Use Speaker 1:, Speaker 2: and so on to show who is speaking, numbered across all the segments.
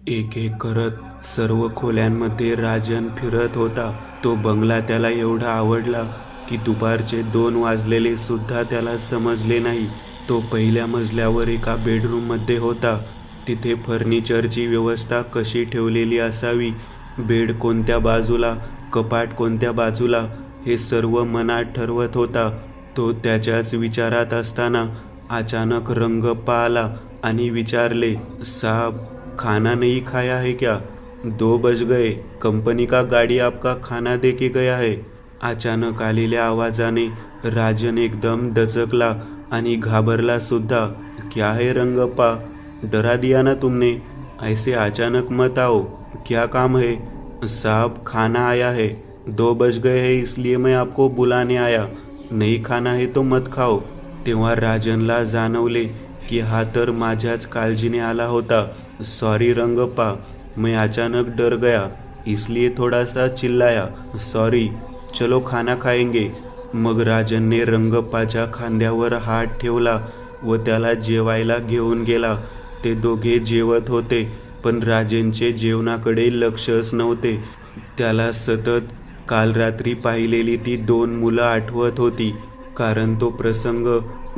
Speaker 1: एक एक करत सर्व खोल्यांमध्ये राजन फिरत होता. तो बंगला त्याला एवढा आवडला की दुपारचे 2 वाजलेले सुद्धा त्याला समजले नाही. तो पहिल्या मजल्यावर एका बेडरूममध्ये होता. तिथे फर्निचरची व्यवस्था कशी ठेवलेली असावी, बेड कोणत्या बाजूला, कपाट कोणत्या बाजूला, हे सर्व मनात ठरवत होता. तो त्याच्याच विचारात असताना अचानक रंगप्पा आला आणि विचारले, साहब, खाना नहीं खाया है क्या? 2 बज गए, कंपनी का गाड़ी आपका खाना दे के गया है. अचानक आलेल्या आवाजाने राजन एकदम दचकला आणि घाबरला सुद्धा. क्या है रंगप्पा, डरा दिया ना तुमने? ऐसे अचानक मत आओ, क्या काम है? साहब, खाना आया है, 2 बज गए हैं इसलिए मैं आपको बुलाने आया. नहीं खाना है तो मत खाओ. तेव्हा राजनला जाणवले की हा तर माझ्याच काळजीने आला होता. सॉरी रंगप्पा, मैं अचानक डर गया इसलिए थोड़ा सा चिल्लाया. सॉरी, चलो खाना खाएंगे. मग राजनने रंगप्पाच्या खांद्यावर हात ठेवला व त्याला जेवायला घेऊन गेला. ते दोघे जेवत होते, पण राजनचे जेवणाकडे लक्षच नव्हते. त्याला सतत काल रात्री पाहिलेली ती 2 मुलं आठवत होती, कारण तो प्रसंग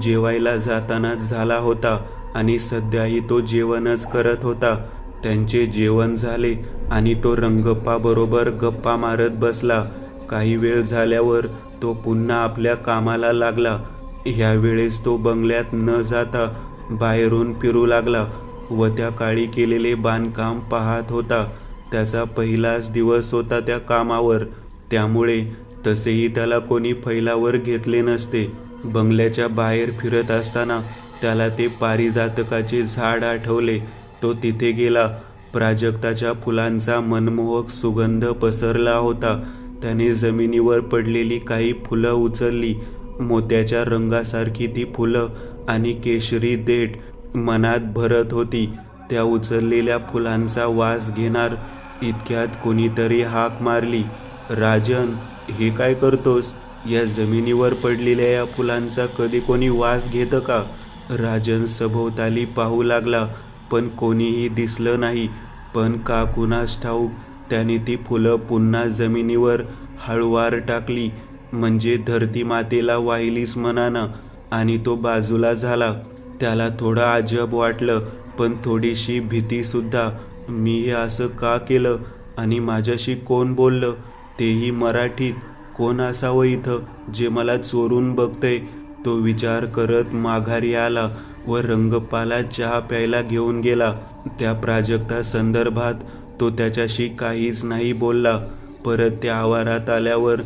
Speaker 1: जेवायला जातानाच झाला होता आणि सध्याही तो जेवणच करत होता. त्यांचे जेवण झाले आणि तो रंगप्पाबरोबर गप्पा मारत बसला. काही वेळ झाल्यावर तो पुन्हा आपल्या कामाला लागला. ह्यावेळेस तो बंगल्यात न जाता बाहेरून फिरू लागला व त्या काळी केलेले बांधकाम पाहत होता. त्याचा पहिलाच दिवस होता त्या कामावर, त्यामुळे तसेही त्याला कोणी फैलावर घेतले नसते. बंगल्याच्या बाहेर फिरत असताना त्याला ते पारिजातकाचे झाड आठवले. तो तिथे गेला. प्राजक्ताच्या फुलांचा मनमोहक सुगंध पसरला होता. त्याने जमिनीवर पडलेली काही फुलं उचलली. मोत्याच्या रंगासारखी ती फुलं आणि केशरी देठ मनात भरत होती. त्या उचललेल्या फुलांचा वास घेणार इतक्यात कोणीतरी हाक मारली, राजन, हे काय करतोस? या जमिनीवर पडलेल्या या फुलांचा कधी कोणी वास घेतं का? राजन सभोवताली पाहू लागला, पण कोणीही दिसलं नाही. पण का कुणास ठाऊक त्याने ती फुलं पुन्हा जमिनीवर हळूवार टाकली, म्हणजे धरती मातेला वाहिलीच म्हणाना, आणि तो बाजूला झाला. त्याला थोडं अजब वाटलं, पण थोडीशी भीतीसुद्धा. मी हे असं का केलं आणि माझ्याशी कोण बोललं, तेही मराठीत? कोण असावं इथं जे मला चोरून बघतंय? तो विचार करत माघारी आला व रंगप्पाला चहा प्यायला घेऊन गेला. त्या प्राजक्ता संदर्भात तो त्याच्याशी काहीच नाही बोलला. परत त्या आवारात आल्यावर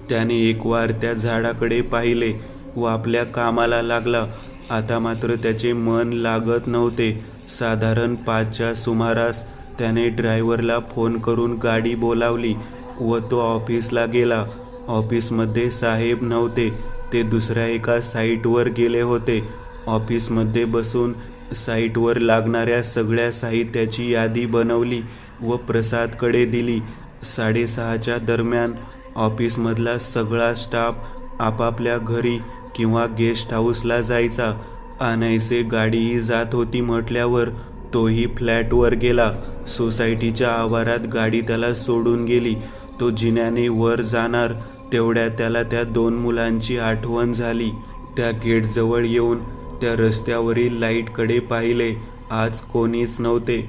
Speaker 1: त्याने एकवार त्या झाडाकडे पाहिले व आपल्या कामाला लागला. आता मात्र त्याचे मन लागत नव्हते. साधारण 5च्या सुमारास त्याने ड्रायव्हरला फोन करून गाडी बोलावली व तो ऑफिसला गेला. ऑफिसमध्ये साहेब नव्हते, ते दुसऱ्या एका साईटवर गेले होते. ऑफिसमध्ये बसून साईटवर लागणाऱ्या सगळ्या साहित्याची यादी बनवली व प्रसादकडे दिली. 6:30च्या दरम्यान ऑफिसमधला सगळा स्टाफ आपापल्या घरी किंवा गेस्ट हाऊसला जायचा. अनायसे गाडीही जात होती म्हटल्यावर तोही फ्लॅटवर गेला. सोसायटीच्या आवारात गाडी त्याला सोडून गेली. तो जिन्याने वर जाणार तेवढ्यात त्याला त्या 2 मुलांची आठवण झाली. त्या गेटजवळ येऊन त्या रस्त्यावरील लाईटकडे पाहिले. आज कोणीच नव्हते.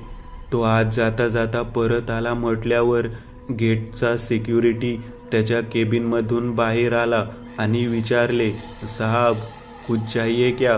Speaker 1: तो आज जाता जाता परत आला म्हटल्यावर गेटचा सिक्युरिटी त्याच्या केबिनमधून बाहेर आला आणि विचारले, साहब, कुछ चाहिए क्या?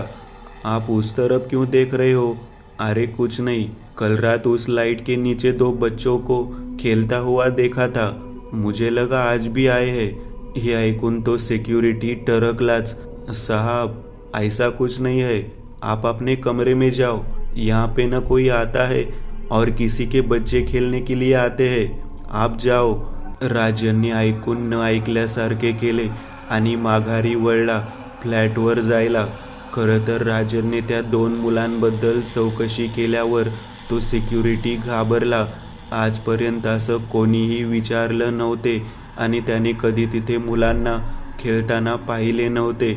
Speaker 1: आप उस तरफ क्यों देख रहे हो? अरे कुछ नहीं, कल रात उस लाइट के नीचे 2 बच्चों को खेलता हुआ देखा था, मुझे लगा आज भी आए हैं. हे ऐकून तो सिक्युरिटी टरकलाच. साहब, ऐसा कुछ नहीं है, आप अपने कमरे में जाओ, यहाँ पे न कोई आता है और किसी के बच्चे खेलने के लिए आते हैं, आप जाओ. राजनने ऐकून न ऐकल्यासारखे केले आणि माघारी वळला फ्लॅटवर जायला. खरं तर राजनने त्या 2 मुलांबद्दल चौकशी केल्यावर तो सिक्युरिटी घाबरला. आजपर्यंत असं कोणीही विचारलं नव्हते आणि त्याने कधी तिथे मुलांना खेळताना पाहिले नव्हते.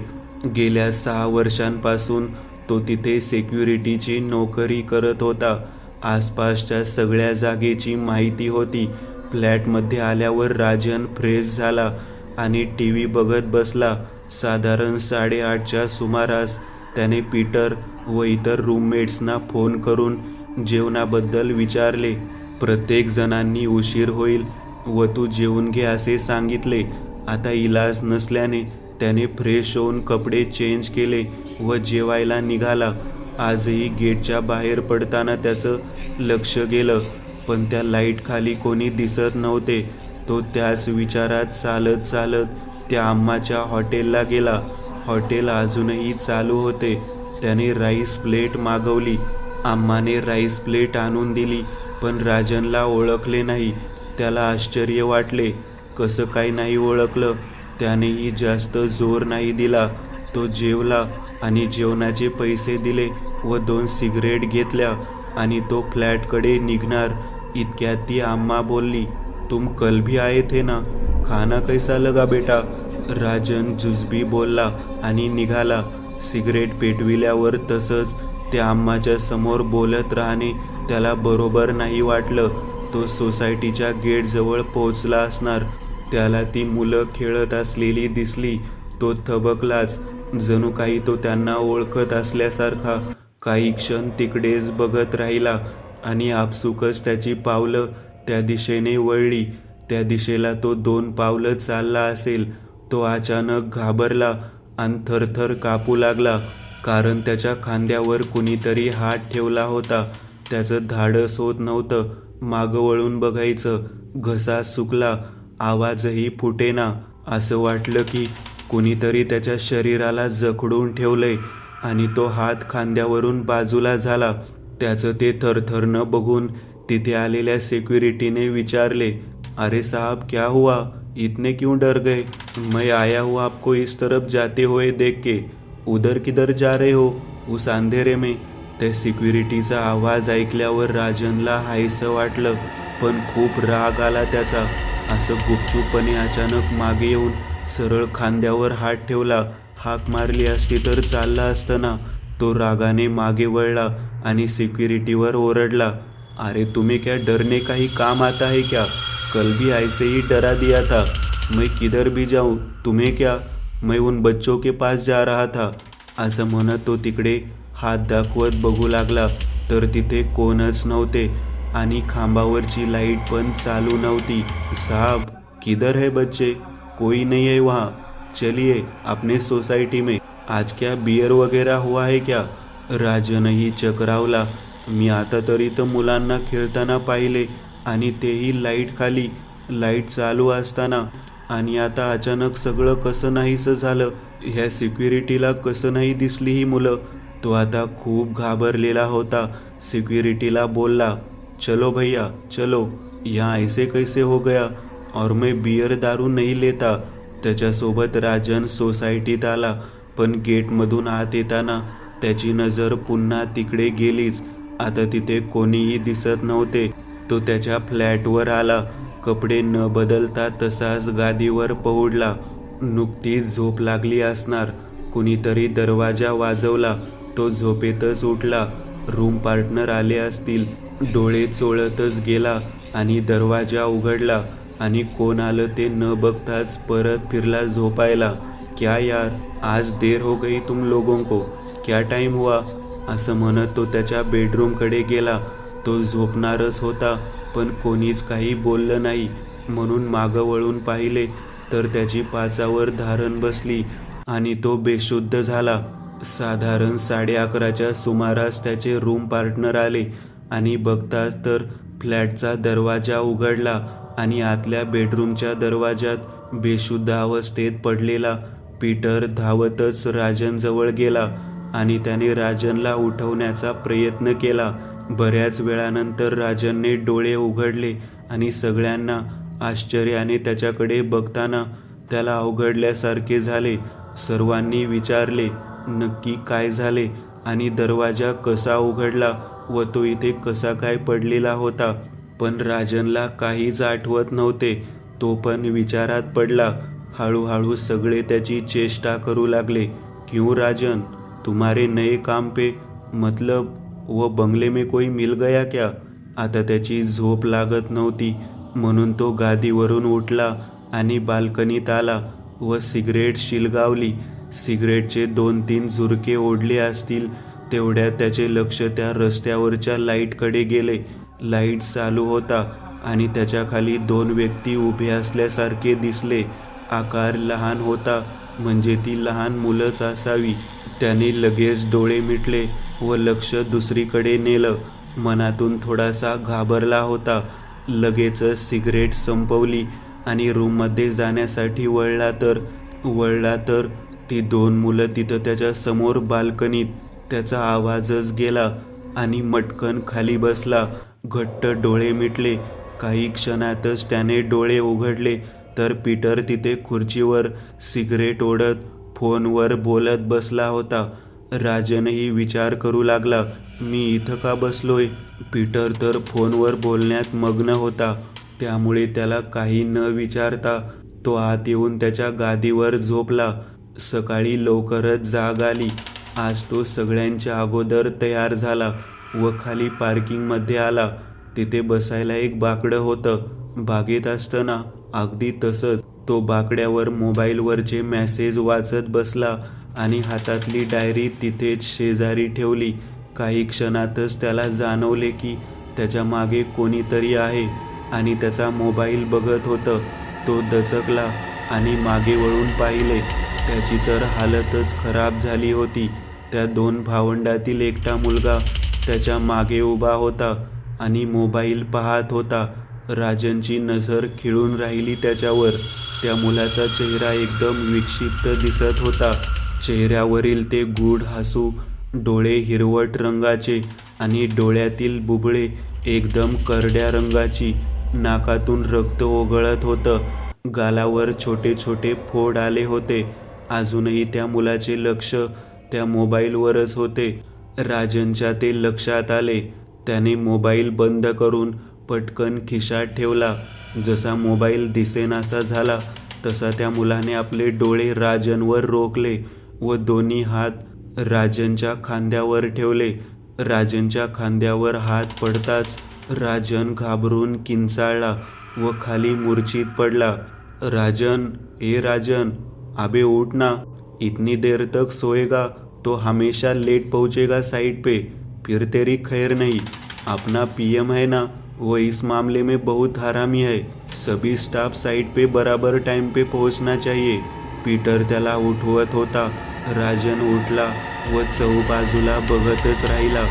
Speaker 1: गेल्या 6 वर्षांपासून तो तिथे सिक्युरिटीची नोकरी करत होता. आसपासच्या सगळ्या जागेची माहिती होती. फ्लॅटमध्ये आल्यावर राजन फ्रेश झाला आणि टी व्ही बघत बसला. साधारण 8:30च्या सुमारास त्याने पीटर व इतर रूममेट्सना फोन करून जेवणाबद्दल विचारले. प्रत्येक जणांनी उशीर होईल व तू जेवून घे असे सांगितले. आता इलाज नसल्याने त्याने फ्रेश होऊन कपडे चेंज केले व जेवायला निघाला. आजही गेटच्या बाहेर पडताना त्याचं लक्ष गेलं, पण त्या लाईट खाली कोणी दिसत नव्हते. तो त्याच विचारात चालत चालत त्या अम्माच्या हॉटेलला गेला. हॉटेल अजूनही चालू होते. त्याने राईस प्लेट मागवली. अम्माने राईस प्लेट आणून दिली, पण राजनला ओळखले नाही. त्याला आश्चर्य वाटले. कसं काय नाही ओळखलं? त्यानेही जास्त जोर नाही दिला. तो जेवला आणि जेवणाचे पैसे दिले व 2 सिगरेट घेतल्या आणि तो फ्लॅटकडे निघणार इतक्यात ती अम्मा बोलली, तुम कल भी आए थे ना, खाना कैसा लगा बेटा? राजन जुजबी बोलला आणि निघाला. सिगरेट पेटविल्यावर तसंच त्या अम्माच्या समोर बोलत राहणे त्याला बरोबर नाही वाटलं. तो सोसायटीच्या गेटजवळ पोहोचला असणार. त्याला ती मुलं खेळत असलेली दिसली. तो थबकलाच. जणू काही तो त्यांना ओळखत असल्यासारखा. काही क्षण तिकडेच बघत राहिला आणि आपसुकच त्याची पावलं त्या दिशेने वळली. त्या दिशेला तो 2 पावलं चालला असेल. तो अचानक घाबरला आणि थरथर कापू लागला, कारण त्याच्या खांद्यावर कुणीतरी हात ठेवला होता. त्याचं धाडस होत नव्हतं मागं वळून बघायचं. घसा सुकला, आवाजही फुटेना. असं वाटलं की कुणीतरी त्याच्या शरीराला जखडून ठेवलंय आणि तो हात खांद्यावरून बाजूला झाला. त्याचं ते थरथरणं बघून तिथे आलेल्या सिक्युरिटीने विचारले, अरे साहब क्या हुआ, इतने क्यों डर गए? मैं आया हूँ आपको इस तरफ जाते हुए देख के. उधर किधर जा रहे हो उस अंधेरे में? त्या सिक्युरिटीचा आवाज ऐकल्यावर राजनला हायसं वाटलं, पण खूप राग आला त्याचा. असं गुपचूपपणे अचानक मागे येऊन सरळ खांद्यावर हात ठेवला. हाक मारली असती तर चालला असतं ना. तो रागाने मागे वळला आणि सिक्युरिटीवर ओरडला, अरे तुम्हें क्या डरने का ही काम आता है क्या? कल भी ऐसे ही डरा दिया था. मैं किधर भी जाऊं तुम्हें क्या? मैं उन बच्चों के पास जा रहा था. असं म्हणत तो तिकडे हात दाखवत बघू लागला, तर तिथे कोणच नव्हते आणि खांबावरची लाईट पण चालू नव्हती. साहब किधर है बच्चे? कोई नहीं है वहाँ. चलिए अपने सोसाइटी में. आज क्या बियर वगैरह हुआ है क्या? राजनही चक्रावला. मी आता तरी तर मुलांना खेळताना पाहिले आणि तेही लाईट खाली, लाईट चालू असताना. आणि आता अचानक सगळं कसं नाहीसं झालं? ह्या सिक्युरिटीला कसं नाही दिसली ही मुलं? तो आता खूप घाबरलेला होता. सिक्युरिटीला बोलला, चलो भैया चलो, यहाँ ऐसे कैसे हो गया? और मैं बियर दारू नहीं लेता. त्याच्यासोबत राजन सोसायटीत आला, पण गेटमधून आत येताना त्याची नजर पुन्हा तिकडे गेलीच. आता तिथे कोणीही दिसत नव्हते. तो त्याच्या फ्लॅटवर आला. कपडे न बदलता तसाच गादीवर पहुडला. नुकतीच झोप लागली असणार. कुणीतरी दरवाजा वाजवला. तो झोपेतच उठला. रूम पार्टनर आले असतील. डोळे चोळतच गेला आणि दरवाजा उघडला आणि कोण आलं ते न बघताच परत फिरला झोपायला. क्या यार, आज देर हो गई तुम लोगों को, क्या टाइम हुआ? असं म्हणत तो त्याच्या बेडरूमकडे गेला. तो झोपणारच होता, पण कोणीच काही बोललं नाही. म्हणून मागं वळून पाहिले तर त्याची पाचावर धारण बसली आणि तो बेशुद्ध झाला. साधारण 11:30च्या सुमारास त्याचे रूम पार्टनर आले आणि बघतात तर फ्लॅटचा दरवाजा उघडला आणि आतल्या बेडरूमच्या दरवाजात बेशुद्ध अवस्थेत पडलेला पीटर धावतच राजनजवळ गेला आणि त्याने राजनला उठवण्याचा प्रयत्न केला. बऱ्याच वेळानंतर राजनने डोळे उघडले आणि सगळ्यांना आश्चर्याने त्याच्याकडे बघताना त्याला अवघडल्यासारखे झाले. सर्वांनी विचारले, नक्की काय झाले आणि दरवाजा कसा उघडला व तो इथे कसा काय पडलेला होता? पण राजनला काहीच आठवत नव्हते. तो पण विचारात पडला. हळूहळू सगळे त्याची चेष्टा करू लागले. क्यों राजन, तुम्हारे नए काम पे मतलब वो बंगले में कोई मिल गया क्या? आता त्याची झोप लागत नव्हती, म्हणून तो गादीवरून उठला आणि बाल्कनीत आला व सिगरेट शिलगावली. सिगरेटचे 2-3 झुरके ओढले असतील तेवढ्यात त्याचे लक्ष त्या रस्त्यावरच्या लाईटकडे गेले. लाईट चालू होता आणि त्याच्या खाली 2 व्यक्ती उभे असल्यासारखे दिसले. आकार लहान होता, म्हणजे ती लहान मुलंच असावी. त्याने लगेच डोळे मिटले व लक्ष दुसरीकडे नेलं. मनातून थोडासा घाबरला होता. लगेचच सिगरेट संपवली आणि रूममध्ये जाण्यासाठी वळला तर ती 2 मुलं तिथं त्याच्या समोर बाल्कनीत. त्याचा आवाजच गेला आणि मटकन खाली बसला. घट्ट डोळे मिटले. काही क्षणातच त्याने डोळे उघडले तर पीटर तिथे खुर्चीवर सिगरेट ओढत फोनवर बोलत बसला होता. राजनही विचार करू लागला, मी इथं का बसलोय? पीटर तर फोनवर बोलण्यात मग्न होता, त्यामुळे त्याला काही न विचारता तो आत येऊन त्याच्या गादीवर झोपला. सकाळी लवकरच जाग आली. आज तो सगळ्यांच्या अगोदर तयार झाला व खाली पार्किंगमध्ये आला. तिथे बसायला एक बाकडं होतं, बागेत असतं ना, अगदी तसंच. तो बाकड्यावर मोबाईलवरचे मेसेज वाचत बसला आणि हातातली डायरी तिथेच शेजारी ठेवली. काही क्षणातच त्याला जाणवले की त्याच्या मागे कोणीतरी आहे आणि त्याचा मोबाईल बघत होतं. तो दचकला आणि मागे वळून पाहिले. त्याची तर हालतच खराब झाली होती. त्या 2 भावंडातील एकटा मुलगा त्याच्या मागे उभा होता आणि मोबाईल पाहत होता. राजनची नजर खिळून राहिली त्याच्यावर. त्या मुलाचा चेहरा एकदम विक्षिप्त दिसत होता. चेहऱ्यावरील ते गूढ हसू, डोळे हिरवट रंगाचे आणि डोळ्यातील बुबुळे एकदम करड्या रंगाची. नाकातून रक्त ओघळत होतं. गालावर छोटे छोटे फोड आले होते. अजूनही त्या मुलाचे लक्ष त्या मोबाईलवरच होते. राजनच्या ते लक्षात आले. त्याने मोबाईल बंद करून पटकन खिशात ठेवला. जसा मोबाईल दिसेनासा झाला तसा त्या मुलाने आपले डोळे राजनवर रोखले व दोन्ही हात राजनच्या खांद्यावर ठेवले. राजनच्या खांद्यावर हात पडताच राजन घाबरून किंचाळला व खाली मूर्छित पडला. राजन, ए राजन, अबे उठ ना, इतनी देर तक सोएगा तो हमेशा लेट पहुंचेगा साइट पे, फिर तेरी खैर नहीं. अपना पीएम है ना, वो इस मामले में बहुत हरामी है. सभी स्टाफ साइट पे बराबर टाइम पे पहुंचना चाहिए. पीटर त्याला उठवत होता. राजन उठला व चहूबाजूला बघतच राहिला.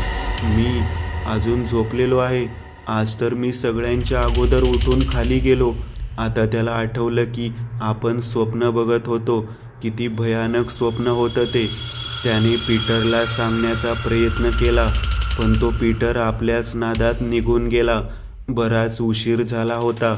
Speaker 1: मी अजून झोपलेलो आहे. आज तर मी सगळ्यांच्या अगोदर उठून खाली गेलो. आता त्याला आठवलं की आपण स्वप्न बघत होतो. किती भयानक स्वप्न होतं ते. त्याने पीटरला सांगण्याचा प्रयत्न केला, पण तो पीटर आपल्याच नादात निघून गेला. बराच उशीर झाला होता.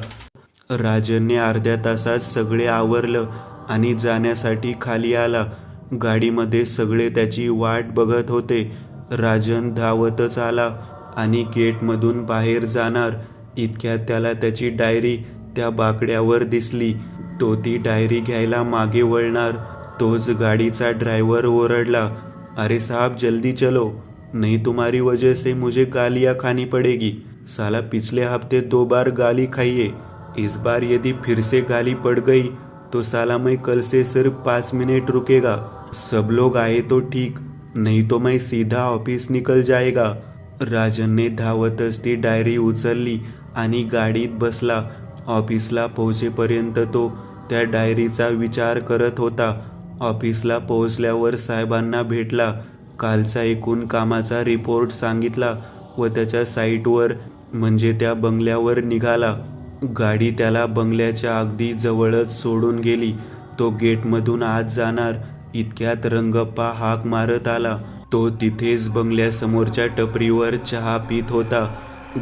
Speaker 1: राजनने अर्ध्या तासात सगळे आवरलं आणि जाण्यासाठी खाली आला. गाडीमध्ये सगळे त्याची वाट बघत होते. राजन धावतच आला आणि गेटमधून बाहेर जाणार इतक्यात त्याला त्याची डायरी त्या बाकड्यावर दिसली. तो ती डायरी घ्यायला मागे वळणार तोच गाडीचा ड्रायव्हर ओरडला, अरे साहब जल्दी चलो, नहीं तुम्हारी वजह से मुझे गालियाँ खानी पड़ेगी. साला पिछले हफ्ते 2 बार गाली खाई है. इस बार यदि फिर से गाली पड़ गई तो साला मैं कल से सिर्फ 5 मिनट रुकेगा. सब लोग आए तो ठीक, नहीं तो मैं सीधा ऑफिस निकल जाएगा. राजनने धावतच ती डायरी उचलली आणि गाडीत बसला. ऑफिसला पोहोचेपर्यंत तो त्या डायरीचा विचार करत होता. ऑफिसला पोहोचल्यावर साहेबांना भेटला. कालचा एकूण कामाचा रिपोर्ट सांगितला व त्याच्या साईटवर म्हणजे त्या बंगल्यावर निघाला. गाडी त्याला बंगल्याच्या अगदी जवळच सोडून गेली. तो गेटमधून आत जाणार इतक्यात रंगप्पा हाक मारत आला. तो तिथेच बंगल्यासमोरच्या टपरीवर चहा पीत होता.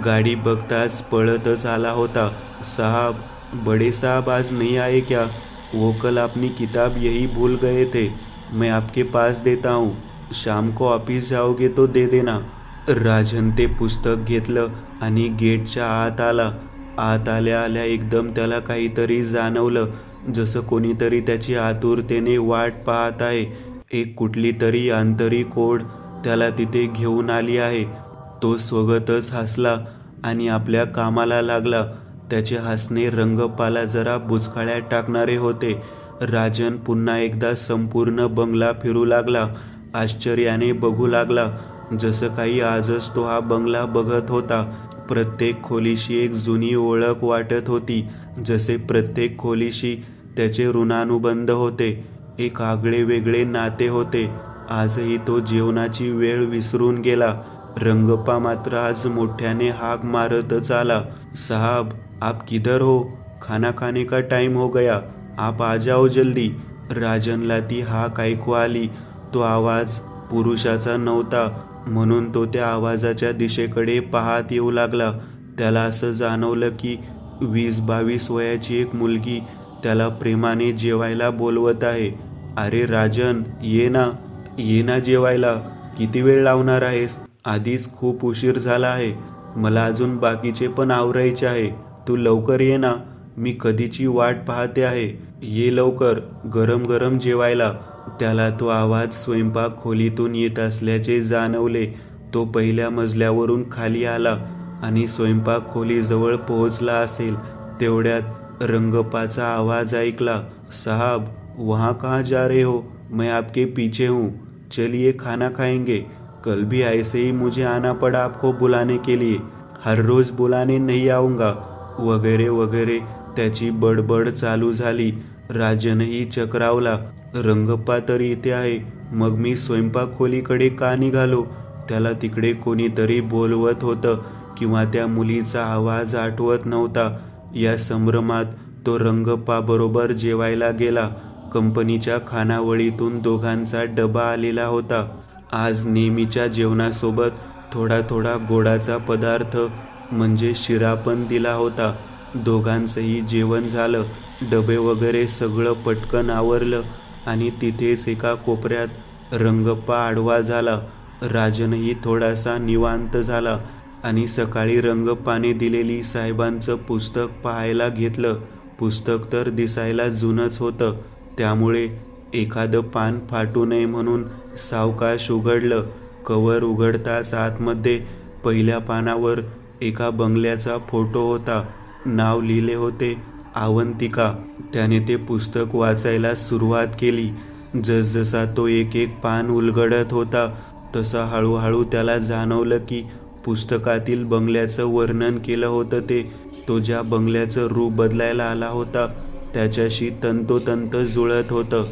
Speaker 1: गाडी बघताच पळतच आला होता. साहब, बड़े साहब आज नहीं आए क्या? वो कल अपनी किताब यही भूल गए थे. मैं आपके पास देता हूँ. शाम को ऑफिस जाओगे तो दे देना. राजन ते पुस्तक घेतलं आणि गेटच्या आत आला. आत आल्या आल्या एकदम त्याला काहीतरी जाणवलं, जसं कोणीतरी त्याची आतुरतेने वाट पाहत आहे. एक कुठली तरी आंतरिक ओढ त्याला तिथे घेऊन आली आहे. तो स्वगतच हसला आणि आपल्या कामाला लागला. त्याचे हसणे रंगप्पाला जरा बुचकाळ्यात टाकणारे होते. राजन पुन्हा एकदा संपूर्ण बंगला फिरू लागला. आश्चर्याने बघू लागला. जसं काही आजच तो हा बंगला बघत होता. प्रत्येक खोलीशी एक जुनी ओळख वाटत होती. जसे प्रत्येक खोलीशी त्याचे ऋणानुबंध होते. एक आगळे वेगळे नाते होते. आजही तो जेवणाची वेळ विसरून गेला. रंगप्पा मात्र आज मोठ्याने हाक मारतच आला. साहब, आप किधर हो? खाना खाने का टाइम हो गया. आप आ जाओ जल्दी. राजनला ती हाक ऐकू आली. तो आवाज पुरुषाचा नव्हता, म्हणून तो त्या आवाजाच्या दिशेकडे पाहत येऊ लागला. त्याला असं जाणवलं की 20-22 वयाची एक मुलगी त्याला प्रेमाने जेवायला बोलवत आहे. अरे राजन, ये ना जेवायला. किती वेळ लावणार आहेस? आधीच खूप उशीर झाला आहे. मला अजून बाकीचे पण आवरायचे आहे. तू लवकर ये ना. मी कधीची वाट पाहते आहे. ये लवकर, गरम गरम जेवायला. त्याला तो आवाज स्वयंपाक खोलीतून येत असल्याचे जाणवले. तो पहिल्या मजल्यावरून खाली आला आणि स्वयंपाक खोलीजवळ पोहोचला असेल तेवढ्यात रंगप्पाचा आवाज ऐकला. साहब, वहाँ कहाँ जा रहे हो? मैं आपके पीछे हूँ. चलिए खाना खाएंगे. कल भी ऐसे ही मुझे आना पड़ा आपको बुलाने के लिए. हर रोज बुलाने नहीं आऊँगा. वगैरे वगैरे त्याची बडबड चालू झाली. राजनही चक्रावला. रंगप्पा तर इथे आहे, मग मी स्वयंपाक खोलीकडे का निघालो? त्याला तिकडे कोणीतरी बोलवत होतं किंवा त्या मुलीचा आवाज आठवत नव्हता. या संभ्रमात तो रंगप्पा बरोबर जेवायला गेला. कंपनीच्या खानावळीतून दोघांचा डबा आलेला होता. आज नेहमीच्या जेवणासोबत थोडा थोडा गोडाचा पदार्थ म्हणजे शिरा पण दिला होता. दोघांचंही जेवण झालं. डबे वगैरे सगळं पटकन आवरलं आणि तिथेच एका कोपऱ्यात रंगप्पा आडवा झाला. राजनही थोडासा निवांत झाला आणि सकाळी रंगप्पाने दिलेली साहेबांचं पुस्तक पाहायला घेतलं. पुस्तक तर दिसायला जुनंच होतं, त्यामुळे एखादं पान फाटू नये म्हणून सावकाश उघडलं. कव्हर उघडताच आतमध्ये पहिल्या पानावर एका बंगल्याचा फोटो होता. नाव लिहिले होते अवंतिका. त्याने ते पुस्तक वाचायला सुरुवात केली. जसजसा तो एक एक पान उलगडत होता तसा हळूहळू त्याला जाणवलं की पुस्तकातील बंगल्याचं वर्णन केलं होतं ते तो ज्या बंगल्याचं रूप बदलायला आला होता त्याच्याशी तंतोतंत जुळत होतं.